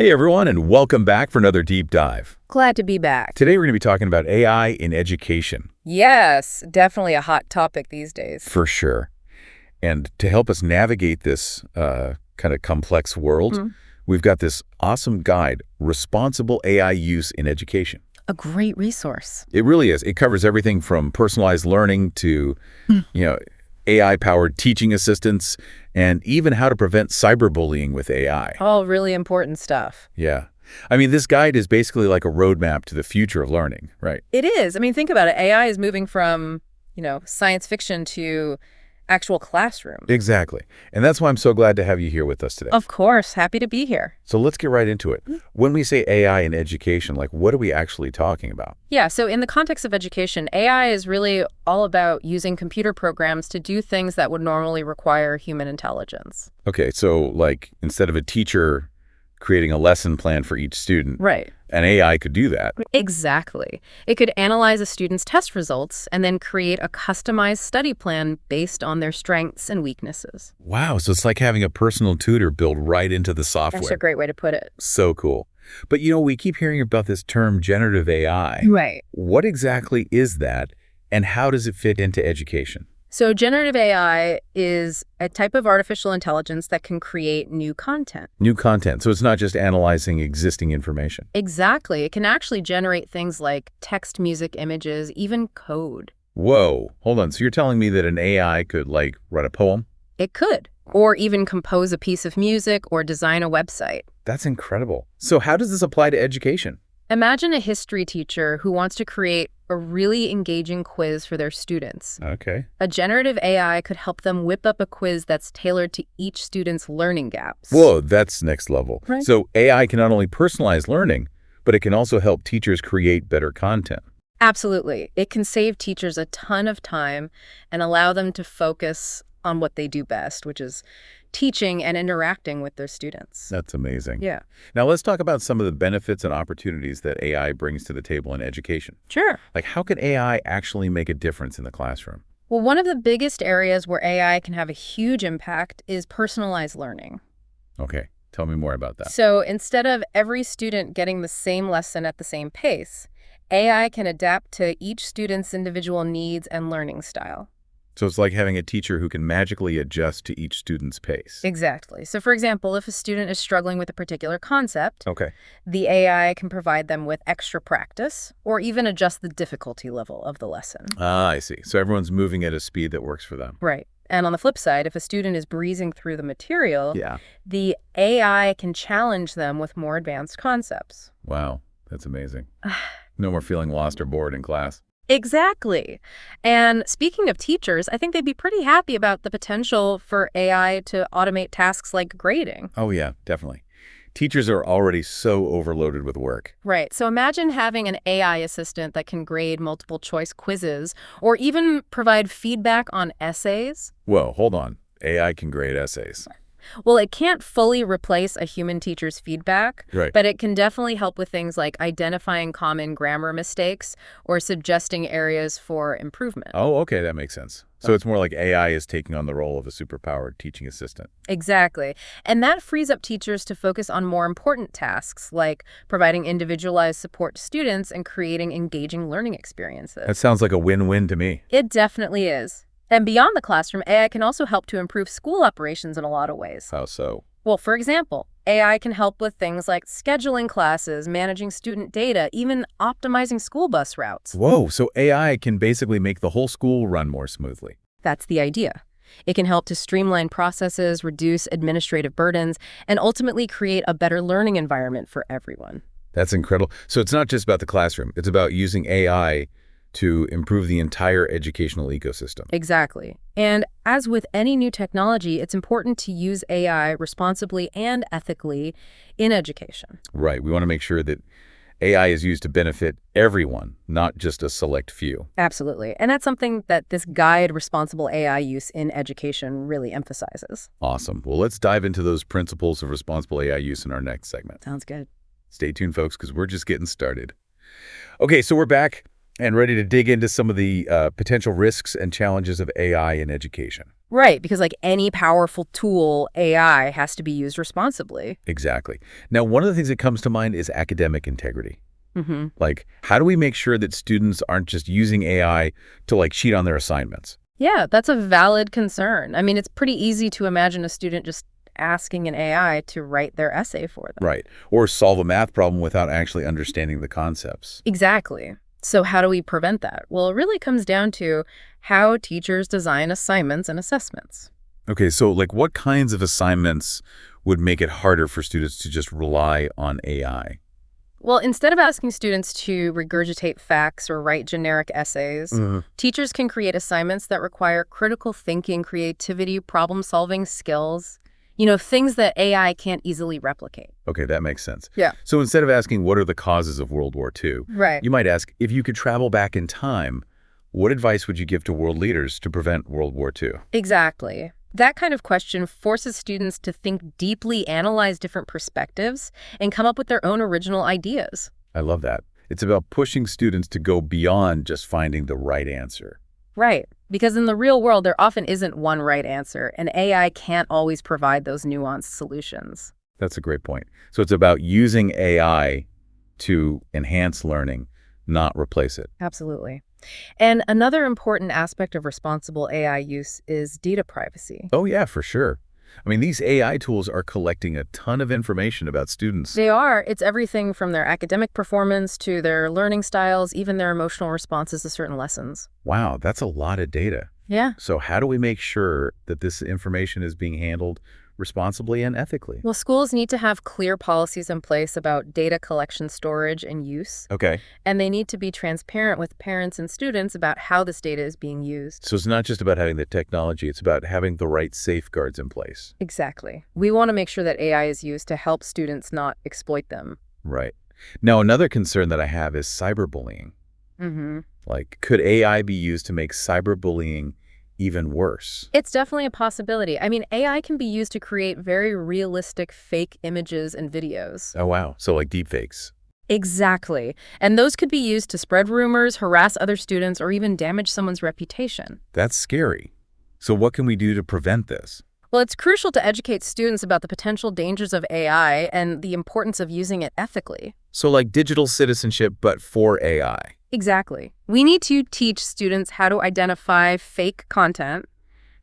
Hey everyone, and welcome back for another deep dive. Glad to be back. Today we're going to be talking about AI in education. Yes, definitely a hot topic these days. For sure. And to help us navigate this kind of complex world, we've got this awesome guide, Responsible AI Use in Education. A great resource. It really is. It covers everything from personalized learning to, AI-powered teaching assistants, and even how to prevent cyberbullying with AI. All really important stuff. Yeah. I mean, this guide is basically like a roadmap to the future of learning, right? It is. I mean, think about it. AI is moving from, science fiction to actual classroom. Exactly. And that's why I'm so glad to have you here with us today. Of course. Happy to be here. So let's get right into it. When we say AI in education, what are we actually talking about? Yeah, so in the context of education, AI is really all about using computer programs to do things that would normally require human intelligence. Okay, so instead of a teacher creating a lesson plan for each student, right, an AI could do that. Exactly. It could analyze a student's test results and then create a customized study plan based on their strengths and weaknesses. Wow, so it's like having a personal tutor built right into the software. That's a great way to put it. So cool. But we keep hearing about this term generative AI. Right. What exactly is that, and how does it fit into education? So generative AI is a type of artificial intelligence that can create new content. New content. So it's not just analyzing existing information. Exactly. It can actually generate things like text, music, images, even code. Whoa. Hold on. So you're telling me that an AI could, write a poem? It could. Or even compose a piece of music or design a website. That's incredible. So how does this apply to education? Imagine a history teacher who wants to create a really engaging quiz for their students. Okay. A generative AI could help them whip up a quiz that's tailored to each student's learning gaps. Whoa, that's next level. Right. So AI can not only personalize learning, but it can also help teachers create better content. Absolutely. It can save teachers a ton of time and allow them to focus on what they do best, which is teaching and interacting with their students. That's amazing. Yeah. Now let's talk about some of the benefits and opportunities that AI brings to the table in education. Sure. How can AI actually make a difference in the classroom? Well, one of the biggest areas where AI can have a huge impact is personalized learning. Okay. Tell me more about that. So instead of every student getting the same lesson at the same pace, AI can adapt to each student's individual needs and learning style. So it's like having a teacher who can magically adjust to each student's pace. Exactly. So for example, if a student is struggling with a particular concept, Okay. the AI can provide them with extra practice or even adjust the difficulty level of the lesson. Ah, I see. So everyone's moving at a speed that works for them. Right. And on the flip side, if a student is breezing through the material, Yeah. the AI can challenge them with more advanced concepts. Wow. That's amazing. No more feeling lost or bored in class. Exactly. And speaking of teachers, I think they'd be pretty happy about the potential for AI to automate tasks like grading. Oh, yeah, definitely. Teachers are already so overloaded with work. Right. So imagine having an AI assistant that can grade multiple choice quizzes or even provide feedback on essays. Whoa, hold on. AI can grade essays. Well, it can't fully replace a human teacher's feedback, Right. but it can definitely help with things like identifying common grammar mistakes or suggesting areas for improvement. Oh, okay, that makes sense. So it's more like AI is taking on the role of a superpowered teaching assistant. Exactly. And that frees up teachers to focus on more important tasks, like providing individualized support to students and creating engaging learning experiences. That sounds like a win-win to me. It definitely is. And beyond the classroom, AI can also help to improve school operations in a lot of ways. How so? Well, for example, AI can help with things like scheduling classes, managing student data, even optimizing school bus routes. Whoa, so AI can basically make the whole school run more smoothly. That's the idea. It can help to streamline processes, reduce administrative burdens, and ultimately create a better learning environment for everyone. That's incredible. So it's not just about the classroom. It's about using AI to improve the entire educational ecosystem. Exactly. And as with any new technology, it's important to use AI responsibly and ethically in education. Right. We want to make sure that AI is used to benefit everyone, not just a select few. Absolutely. And that's something that this guide, Responsible AI Use in Education, really emphasizes. Awesome. Well, let's dive into those principles of responsible AI use in our next segment. Sounds good. Stay tuned, folks, because we're just getting started. Okay, so we're back and ready to dig into some of the potential risks and challenges of AI in education. Right, because like any powerful tool, AI has to be used responsibly. Exactly. Now, one of the things that comes to mind is academic integrity. Hmm. Like, how do we make sure that students aren't just using AI to, like, cheat on their assignments? Yeah, that's a valid concern. I mean, it's pretty easy to imagine a student just asking an AI to write their essay for them. Right. Or solve a math problem without actually understanding the concepts. Exactly. So how do we prevent that? Well, it really comes down to how teachers design assignments and assessments. Okay, so, like, what kinds of assignments would make it harder for students to just rely on AI? Well, instead of asking students to regurgitate facts or write generic essays, teachers can create assignments that require critical thinking, creativity, problem-solving skills, things that AI can't easily replicate. Okay, that makes sense. Yeah. So instead of asking what are the causes of World War II, Right. you might ask, if you could travel back in time, what advice would you give to world leaders to prevent World War II? Exactly. That kind of question forces students to think deeply, analyze different perspectives, and come up with their own original ideas. I love that. It's about pushing students to go beyond just finding the right answer. Right. Because in the real world, there often isn't one right answer, and AI can't always provide those nuanced solutions. That's a great point. So it's about using AI to enhance learning, not replace it. Absolutely. And another important aspect of responsible AI use is data privacy. Oh, yeah, for sure. I mean, these AI tools are collecting a ton of information about students. They are. It's everything from their academic performance to their learning styles, even their emotional responses to certain lessons. Wow, that's a lot of data. Yeah. So how do we make sure that this information is being handled responsibly and ethically? Well, schools need to have clear policies in place about data collection, storage, and use. Okay. And they need to be transparent with parents and students about how this data is being used. So it's not just about having the technology, it's about having the right safeguards in place. Exactly. We want to make sure that AI is used to help students, not exploit them. Right. Now, another concern that I have is cyberbullying. Mm-hmm. Like, could AI be used to make cyberbullying even worse? It's definitely a possibility. I mean, AI can be used to create very realistic fake images and videos. Oh, wow. So like deepfakes. Exactly. And those could be used to spread rumors, harass other students, or even damage someone's reputation. That's scary. So what can we do to prevent this? Well, it's crucial to educate students about the potential dangers of AI and the importance of using it ethically. So like digital citizenship, but for AI. Exactly. We need to teach students how to identify fake content,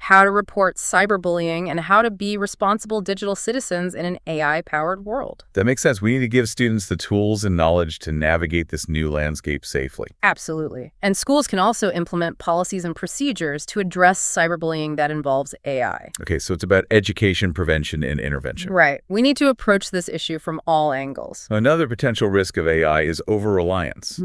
how to report cyberbullying, and how to be responsible digital citizens in an AI-powered world. That makes sense. We need to give students the tools and knowledge to navigate this new landscape safely. Absolutely. And schools can also implement policies and procedures to address cyberbullying that involves AI. Okay, so it's about education, prevention, and intervention. Right. We need to approach this issue from all angles. Another potential risk of AI is over-reliance.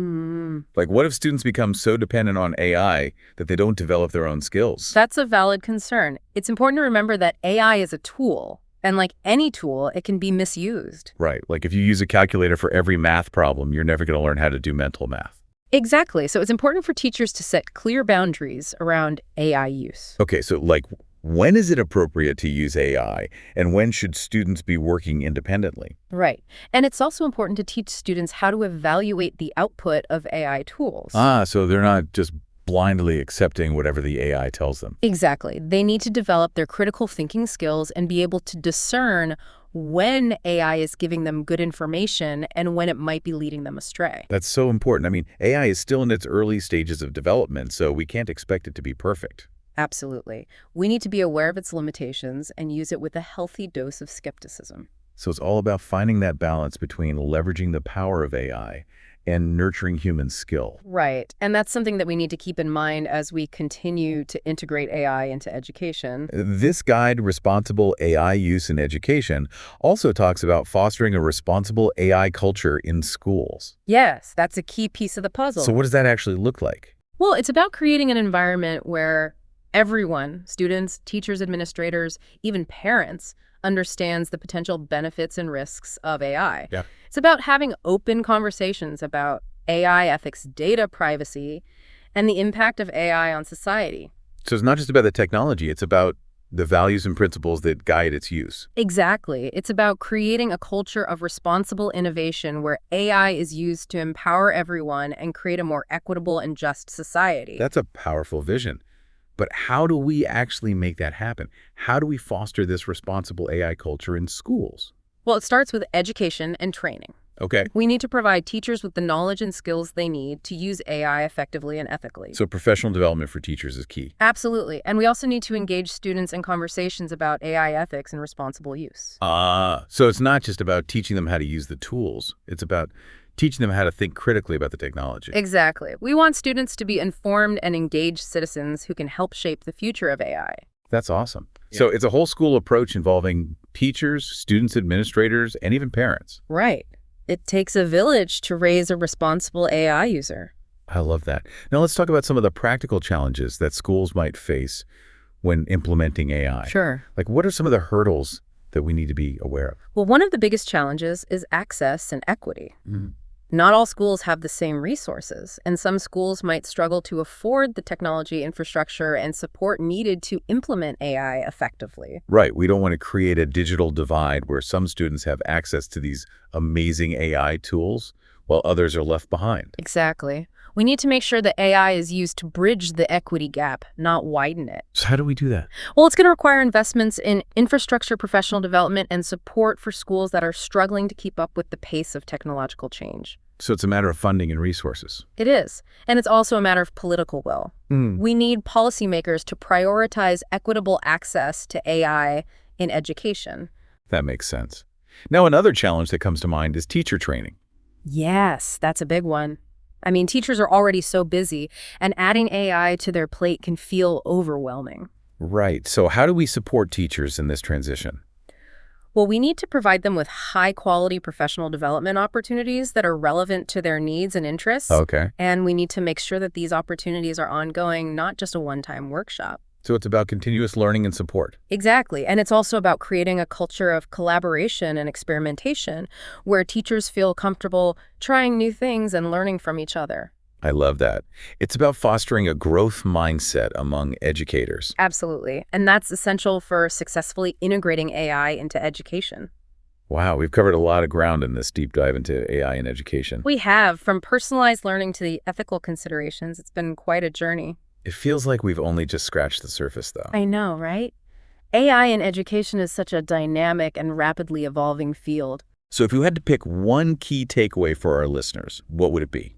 Like, what if students become so dependent on AI that they don't develop their own skills? That's a valid concern. It's important to remember that AI is a tool, and like any tool, it can be misused. Right. Like, if you use a calculator for every math problem, you're never going to learn how to do mental math. Exactly. So it's important for teachers to set clear boundaries around AI use. Okay, so like, when is it appropriate to use AI, and when should students be working independently? Right. And it's also important to teach students how to evaluate the output of AI tools. So they're not just blindly accepting whatever the AI tells them. Exactly. They need to develop their critical thinking skills and be able to discern when AI is giving them good information and when it might be leading them astray. That's so important. I mean, AI is still in its early stages of development, so we can't expect it to be perfect. Absolutely. We need to be aware of its limitations and use it with a healthy dose of skepticism. So it's all about finding that balance between leveraging the power of AI and nurturing human skill. Right. And that's something that we need to keep in mind as we continue to integrate AI into education. This guide, Responsible AI Use in Education, also talks about fostering a responsible AI culture in schools. Yes, that's a key piece of the puzzle. So what does that actually look like? Well, it's about creating an environment where everyone, students, teachers, administrators, even parents, understands the potential benefits and risks of AI. Yeah. It's about having open conversations about AI ethics, data privacy, and the impact of AI on society. So it's not just about the technology, it's about the values and principles that guide its use. Exactly. It's about creating a culture of responsible innovation where AI is used to empower everyone and create a more equitable and just society. That's a powerful vision. But how do we actually make that happen? How do we foster this responsible AI culture in schools? Well, it starts with education and training. Okay. We need to provide teachers with the knowledge and skills they need to use AI effectively and ethically. So professional development for teachers is key. Absolutely. And we also need to engage students in conversations about AI ethics and responsible use. So it's not just about teaching them how to use the tools. It's about teaching them how to think critically about the technology. Exactly. We want students to be informed and engaged citizens who can help shape the future of AI. That's awesome. Yeah. So it's a whole school approach involving teachers, students, administrators, and even parents. Right. It takes a village to raise a responsible AI user. I love that. Now let's talk about some of the practical challenges that schools might face when implementing AI. Sure. Like, what are some of the hurdles that we need to be aware of? Well, one of the biggest challenges is access and equity. Not all schools have the same resources, and some schools might struggle to afford the technology infrastructure and support needed to implement AI effectively. Right. We don't want to create a digital divide where some students have access to these amazing AI tools while others are left behind. Exactly. We need to make sure that AI is used to bridge the equity gap, not widen it. So how do we do that? Well, it's going to require investments in infrastructure, professional development, and support for schools that are struggling to keep up with the pace of technological change. So it's a matter of funding and resources. It is. And it's also a matter of political will. We need policymakers to prioritize equitable access to AI in education. That makes sense. Now, another challenge that comes to mind is teacher training. Yes, that's a big one. I mean, teachers are already so busy, and adding AI to their plate can feel overwhelming. Right. So how do we support teachers in this transition? Well, we need to provide them with high-quality professional development opportunities that are relevant to their needs and interests. Okay. And we need to make sure that these opportunities are ongoing, not just a one-time workshop. So it's about continuous learning and support. Exactly. And it's also about creating a culture of collaboration and experimentation where teachers feel comfortable trying new things and learning from each other. I love that. It's about fostering a growth mindset among educators. Absolutely. And that's essential for successfully integrating AI into education. Wow, we've covered a lot of ground in this deep dive into AI in education. We have, from personalized learning to the ethical considerations. It's been quite a journey. It feels like we've only just scratched the surface, though. I know, right? AI in education is such a dynamic and rapidly evolving field. So if you had to pick one key takeaway for our listeners, what would it be?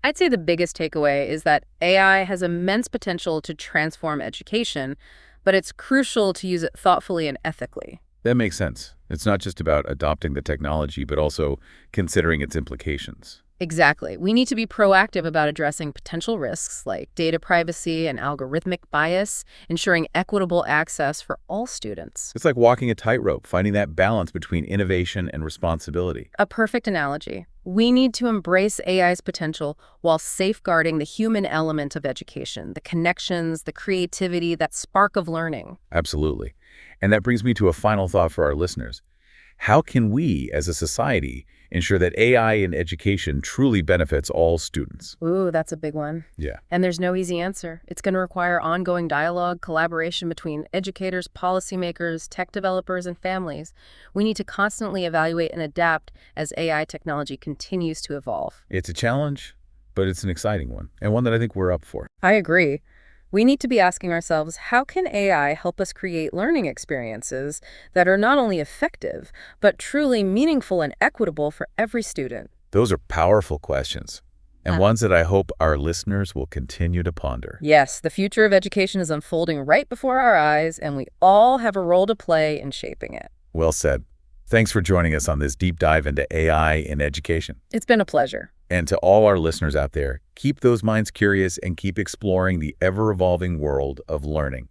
I'd say the biggest takeaway is that AI has immense potential to transform education, but it's crucial to use it thoughtfully and ethically. That makes sense. It's not just about adopting the technology, but also considering its implications. Exactly. We need to be proactive about addressing potential risks like data privacy and algorithmic bias, ensuring equitable access for all students. It's like walking a tightrope, finding that balance between innovation and responsibility. A perfect analogy. We need to embrace AI's potential while safeguarding the human element of education, the connections, the creativity, that spark of learning. Absolutely. And that brings me to a final thought for our listeners. How can we, as a society, ensure that AI in education truly benefits all students? Ooh, that's a big one. Yeah. And there's no easy answer. It's going to require ongoing dialogue, collaboration between educators, policymakers, tech developers, and families. We need to constantly evaluate and adapt as AI technology continues to evolve. It's a challenge, but it's an exciting one, and one that I think we're up for. I agree. We need to be asking ourselves, how can AI help us create learning experiences that are not only effective, but truly meaningful and equitable for every student? Those are powerful questions, and ones that I hope our listeners will continue to ponder. Yes, the future of education is unfolding right before our eyes, and we all have a role to play in shaping it. Well said. Thanks for joining us on this deep dive into AI in education. It's been a pleasure. And to all our listeners out there, keep those minds curious and keep exploring the ever-evolving world of learning.